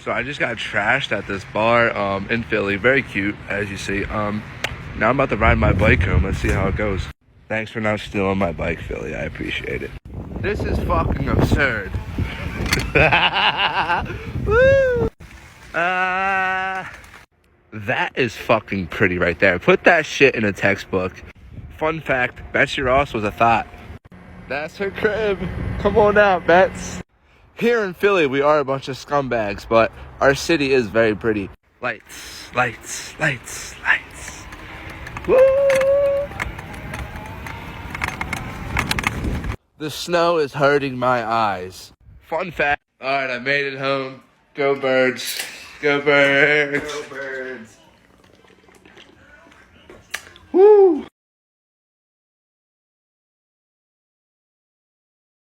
So I just got trashed at this bar in Philly. Very cute, as you see. Now I'm about to ride my bike home. Let's see how it goes. Thanks for not stealing my bike, Philly. I appreciate it. This is fucking absurd. Woo! That is fucking pretty right there. Put that shit in a textbook. Fun fact, Betsy Ross was a thought. That's her crib. Come on out, Bets. Here in Philly, we are a bunch of scumbags, but our city is very pretty. Lights, lights, lights, lights. Woo! The snow is hurting my eyes. Fun fact. Alright, I made it home. Go birds. Go birds. Go birds. Woo!